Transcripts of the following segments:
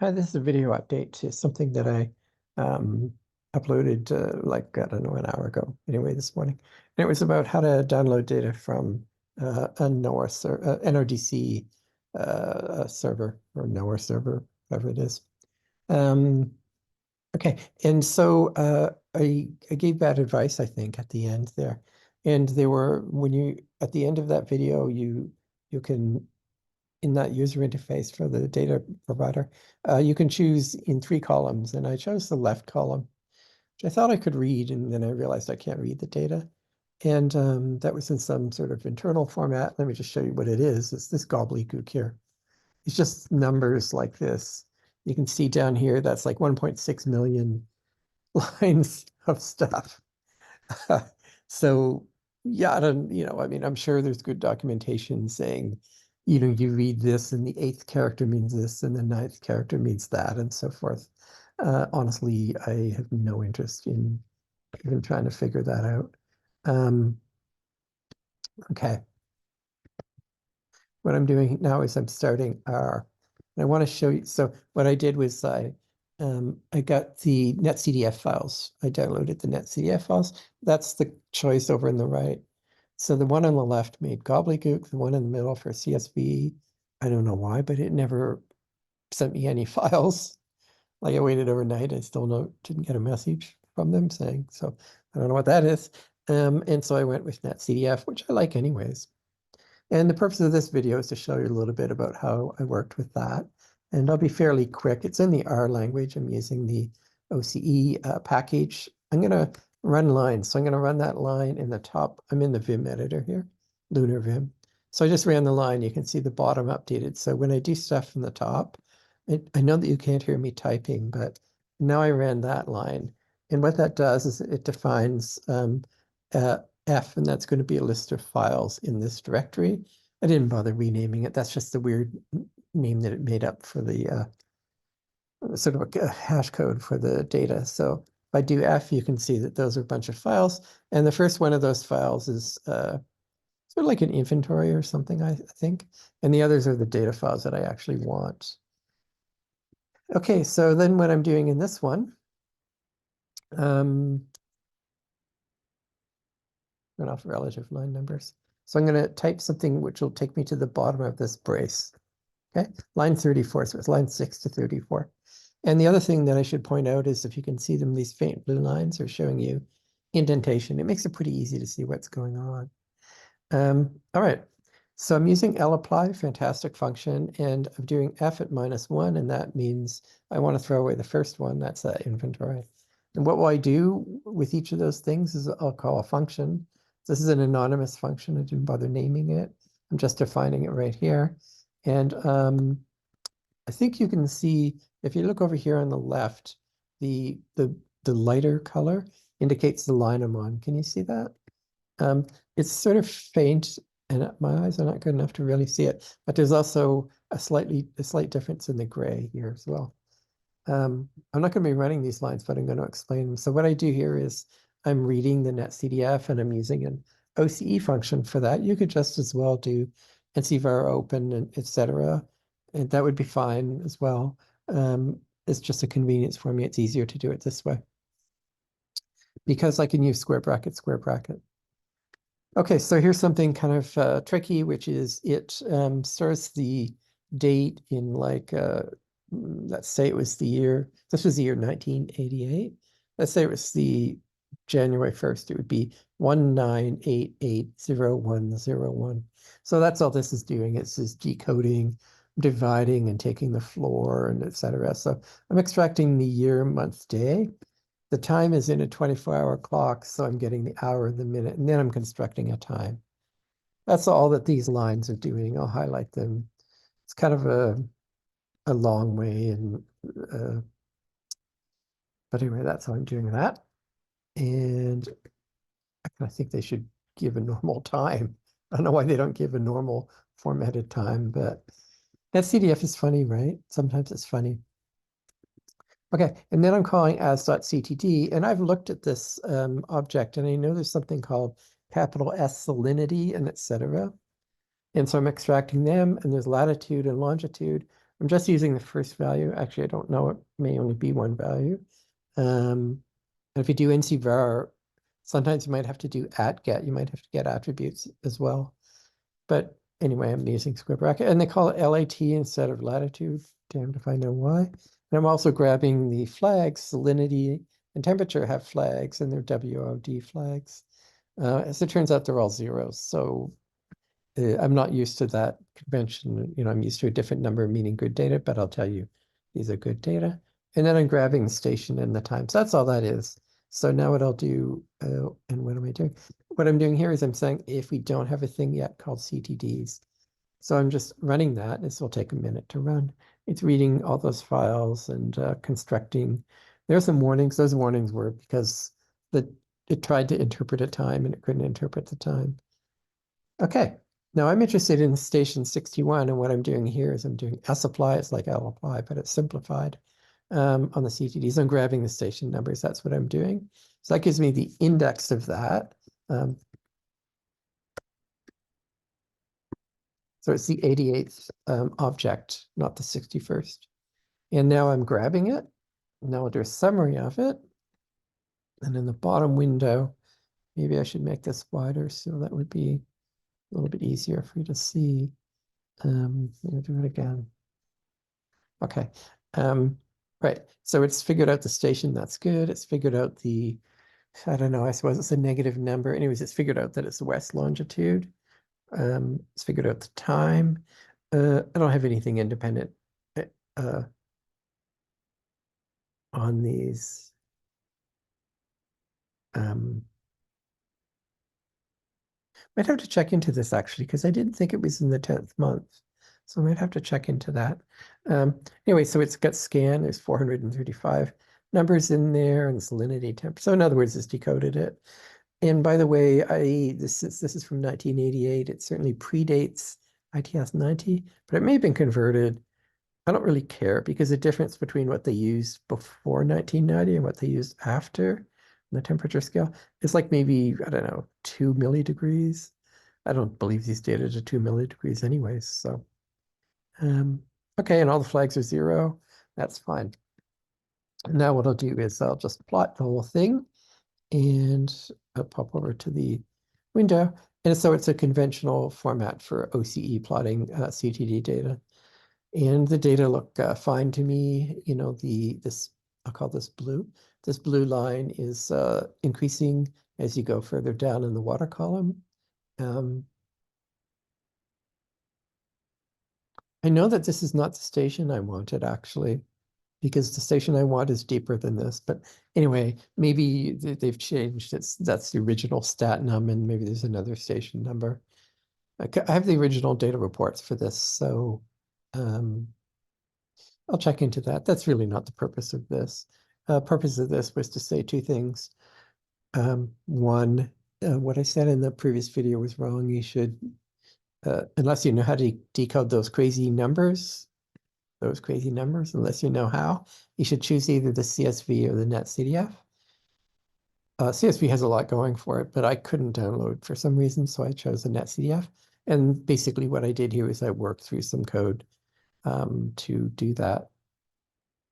Hi, this is a video update to something that I uploaded like, I don't know, an hour ago, anyway, this morning. And it was about how to download data from a NOAA NODC server or NOAA server, whatever it is. Um, okay, and so I gave bad advice, I think, at the end there. And they were, when you, at the end of that video, you can, in that user interface for the data provider, you can choose in 3 columns, and I chose the left column, which I thought I could read, and then I realized I can't read the data. And that was in some sort of internal format. Let me just show you what it is. It's this gobbledygook here. It's just numbers like this. You can see down here, that's like 1.6 million lines of stuff. So yeah, I don't, I mean, I'm sure there's good documentation saying, you read this and the 8th character means this and the 9th character means that and so forth. Honestly, I have no interest in even trying to figure that out. Okay. What I'm doing now is I'm starting R. And I want to show you. So what I did was I got the netcdf files. I downloaded the netcdf files. That's the choice over in the right. So the one on the left made gobbledygook, the one in the middle for CSV. I don't know why, but it never sent me any files. Like, I waited overnight, I still didn't get a message from them saying, so I don't know what that is. And so I went with netcdf, which I like anyways. And the purpose of this video is to show you a little bit about how I worked with that. And I'll be fairly quick. It's in the R language. I'm using the OCE package. I'm going to run lines. So I'm going to run that line in the top. I'm in the Vim editor here, Lunar Vim. So I just ran the line. You can see the bottom updated. So when I do stuff from the top, I know that you can't hear me typing, but now I ran that line. And what that does is it defines F, and that's going to be a list of files in this directory. I didn't bother renaming it. That's just the weird name that it made up for the sort of a hash code for the data. So if I do F, you can see that those are a bunch of files. And the first one of those files is sort of like an inventory or something, I think. And the others are the data files that I actually want. Okay, so then what I'm doing in this one, run off relative line numbers. So I'm going to type something which will take me to the bottom of this brace. Okay, line 34, so it's line 6 to 34. And the other thing that I should point out is, if you can see them, these faint blue lines are showing you indentation. It makes it pretty easy to see what's going on. All right, so I'm using lapply, fantastic function, and I'm doing f at -1, and that means I want to throw away the first one. That's that inventory. And what will I do with each of those things is I'll call a function. This is an anonymous function. I didn't bother naming it. I'm just defining it right here. And I think you can see, if you look over here on the left, the lighter color indicates the line I'm on. Can you see that? It's sort of faint, and my eyes are not good enough to really see it, but there's also a slight difference in the gray here as well. I'm not going to be running these lines, but I'm going to explain them. So what I do here is I'm reading the netcdf, and I'm using an OCE function for that. You could just as well do ncvar open and etc. And that would be fine as well. It's just a convenience for me. It's easier to do it this way because I can use square bracket, square bracket. Okay, so here's something kind of tricky, which is it stores the date in, like, let's say it was the year, this was the year 1988. Let's say it was the January 1st, it would be 19880101. So that's all this is doing. It's just decoding, dividing, and taking the floor, and etc. So I'm extracting the year, month, day. The time is in a 24-hour clock, so I'm getting the hour, the minute, and then I'm constructing a time. That's all that these lines are doing. I'll highlight them. It's kind of a long way, and but anyway, that's how I'm doing that. And I think they should give a normal time. I don't know why they don't give a normal formatted time, but that CDF is funny, right? Sometimes it's funny. Okay, and then I'm calling as.ctd, and I've looked at this object, and I know there's something called capital S salinity and etc. And so I'm extracting them, and there's latitude and longitude. I'm just using the first value. Actually, I don't know. It may only be one value. And if you do NC-var, sometimes you might have to do @get. You might have to get attributes as well. But anyway, I'm using square bracket, and they call it LAT instead of latitude. Damned if I know why. And I'm also grabbing the flags. Salinity and temperature have flags, and they're WOD flags. As it turns out, they're all zeros. So I'm not used to that convention. I'm used to a different number meaning good data, but I'll tell you, these are good data. And then I'm grabbing the station and the time. So that's all that is. So now what I'll do, and what am I doing? What I'm doing here is I'm saying if we don't have a thing yet called CTDs. So I'm just running that. This will take a minute to run. It's reading all those files and constructing. There are some warnings. Those warnings were because it tried to interpret a time and it couldn't interpret the time. Okay, now I'm interested in station 61, and what I'm doing here is I'm doing sapply. It's like lapply, but it's simplified on the CTDs. I'm grabbing the station numbers. That's what I'm doing. So that gives me the index of that. So it's the 88th object, not the 61st. And now I'm grabbing it. Now I'll do a summary of it. And in the bottom window, maybe I should make this wider so that would be a little bit easier for you to see. I'm going to do it again. Okay. Right. So it's figured out the station. That's good. It's figured out the, I don't know, I suppose it's a negative number. Anyways, it's figured out that it's the west longitude. It's figured out the time. I don't have anything independent on these. Might have to check into this actually, because I didn't think it was in the 10th month. So I might have to check into that. Anyway, so it's got scan, there's 435 numbers in there and salinity temp. So in other words, it's decoded it. And by the way, this is from 1988. It certainly predates ITS 90, but it may have been converted. I don't really care because the difference between what they used before 1990 and what they used after the temperature scale is like maybe, I don't know, 2 millidegrees. I don't believe these data to 2 millidegrees anyways. So, okay, and all the flags are 0. That's fine. Now what I'll do is I'll just plot the whole thing and I'll pop over to the window. And so it's a conventional format for OCE plotting CTD data. And the data look fine to me. I'll call this blue. This blue line is increasing as you go further down in the water column. I know that this is not the station I wanted actually, because the station I want is deeper than this. But anyway, maybe they've changed. That's the original stat num, and maybe there's another station number. I have the original data reports for this, so I'll check into that. That's really not the purpose of this. Purpose of this was to say two things. One, what I said in the previous video was wrong. You should, unless you know how to decode those crazy numbers, unless you know how, you should choose either the CSV or the netcdf. CSV has a lot going for it, but I couldn't download for some reason, so I chose the netcdf. And basically what I did here is I worked through some code to do that.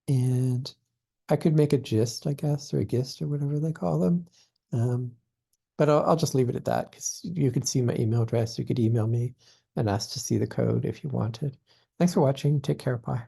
And I could make a gist, I guess, or a gist or whatever they call them. But I'll just leave it at that because you could see my email address. You could email me and ask to see the code if you wanted. Thanks for watching. Take care. Bye.